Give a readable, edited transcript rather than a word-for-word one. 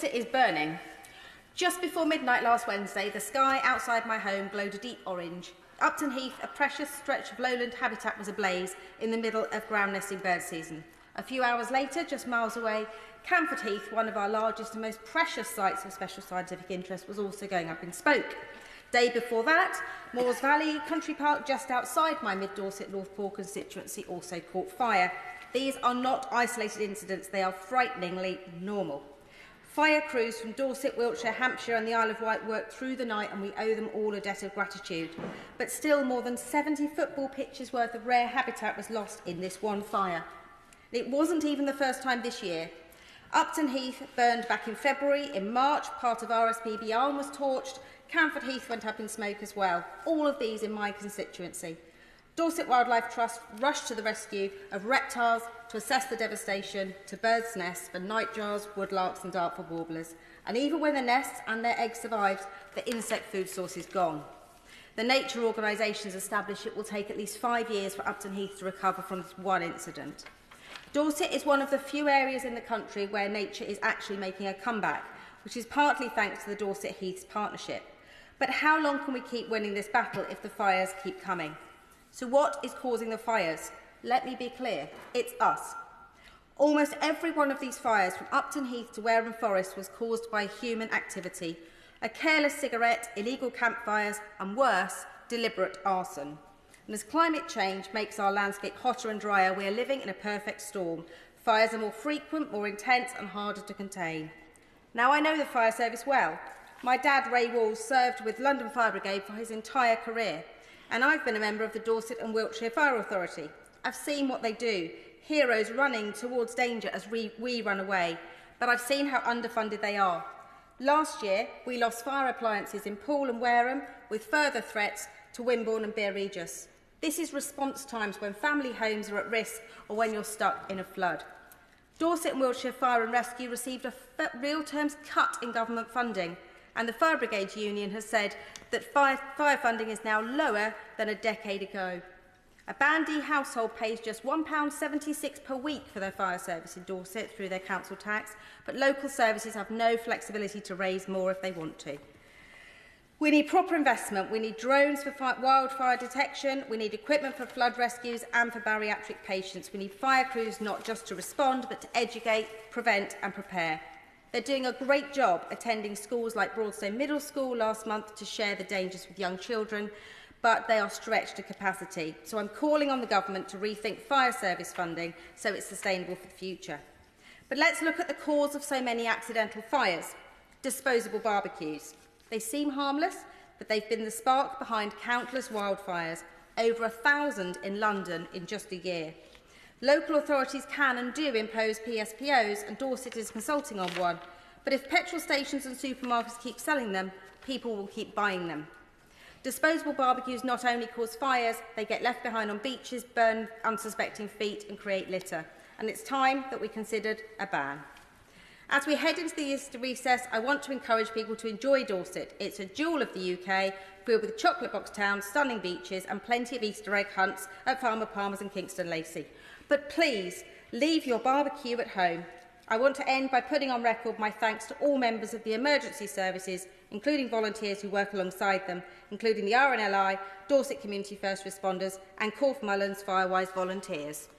Dorset is burning. Just before midnight last Wednesday, the sky outside my home glowed a deep orange. Upton Heath, a precious stretch of lowland habitat, was ablaze in the middle of ground nesting bird season. A few hours later, just miles away, Camford Heath, one of our largest and most precious sites of special scientific interest, was also going up in smoke. Day before that, Moores Valley Country Park, just outside my mid-Dorset Northport constituency, also caught fire. These are not isolated incidents, they are frighteningly normal. Fire crews from Dorset, Wiltshire, Hampshire and the Isle of Wight worked through the night, and we owe them all a debt of gratitude. But still, more than 70 football pitches worth of rare habitat was lost in this one fire. It wasn't even the first time this year. Upton Heath burned back in February. In March, part of RSPB Arm was torched. Camford Heath went up in smoke as well. All of these in my constituency. Dorset Wildlife Trust rushed to the rescue of reptiles to assess the devastation to birds' nests for nightjars, woodlarks and dartford warblers. And even when the nests and their eggs survived, the insect food source is gone. The nature organisations established it will take at least 5 years for Upton Heath to recover from this one incident. Dorset is one of the few areas in the country where nature is actually making a comeback, which is partly thanks to the Dorset Heaths partnership. But how long can we keep winning this battle if the fires keep coming? So what is causing the fires? Let me be clear, it's us. Almost every one of these fires, from Upton Heath to Wareham Forest, was caused by human activity. A careless cigarette, illegal campfires, and worse, deliberate arson. And as climate change makes our landscape hotter and drier, we are living in a perfect storm. Fires are more frequent, more intense, and harder to contain. Now, I know the fire service well. My dad, Ray Walls, served with London Fire Brigade for his entire career. And I've been a member of the Dorset and Wiltshire Fire Authority. I've seen what they do, heroes running towards danger as we run away, but I've seen how underfunded they are. Last year, we lost fire appliances in Poole and Wareham, with further threats to Wimborne and Beer Regis. This is response times when family homes are at risk or when you're stuck in a flood. Dorset and Wiltshire Fire and Rescue received a real terms cut in government funding, and the Fire Brigade Union has said that fire funding is now lower than a decade ago. A Bandy household pays just £1.76 per week for their fire service in Dorset through their council tax, but local services have no flexibility to raise more if they want to. We need proper investment. We need drones for wildfire detection. We need equipment for flood rescues and for bariatric patients. We need fire crews not just to respond, but to educate, prevent and prepare. They're doing a great job attending schools like Broadstone Middle School last month to share the dangers with young children, but they are stretched to capacity. So I'm calling on the government to rethink fire service funding so it's sustainable for the future. But let's look at the cause of so many accidental fires: disposable barbecues. They seem harmless, but they've been the spark behind countless wildfires, over 1,000 in London in just a year. Local authorities can and do impose PSPOs, and Dorset is consulting on one. But if petrol stations and supermarkets keep selling them, people will keep buying them. Disposable barbecues not only cause fires, they get left behind on beaches, burn unsuspecting feet and create litter. And it's time that we considered a ban. As we head into the Easter recess, I want to encourage people to enjoy Dorset. It's a jewel of the UK, filled with chocolate box towns, stunning beaches and plenty of Easter egg hunts at Farmer Palmer's and Kingston Lacey. But please, leave your barbecue at home. I want to end by putting on record my thanks to all members of the emergency services, including volunteers who work alongside them, including the RNLI, Dorset Community First Responders and Corfe Mullins Firewise volunteers.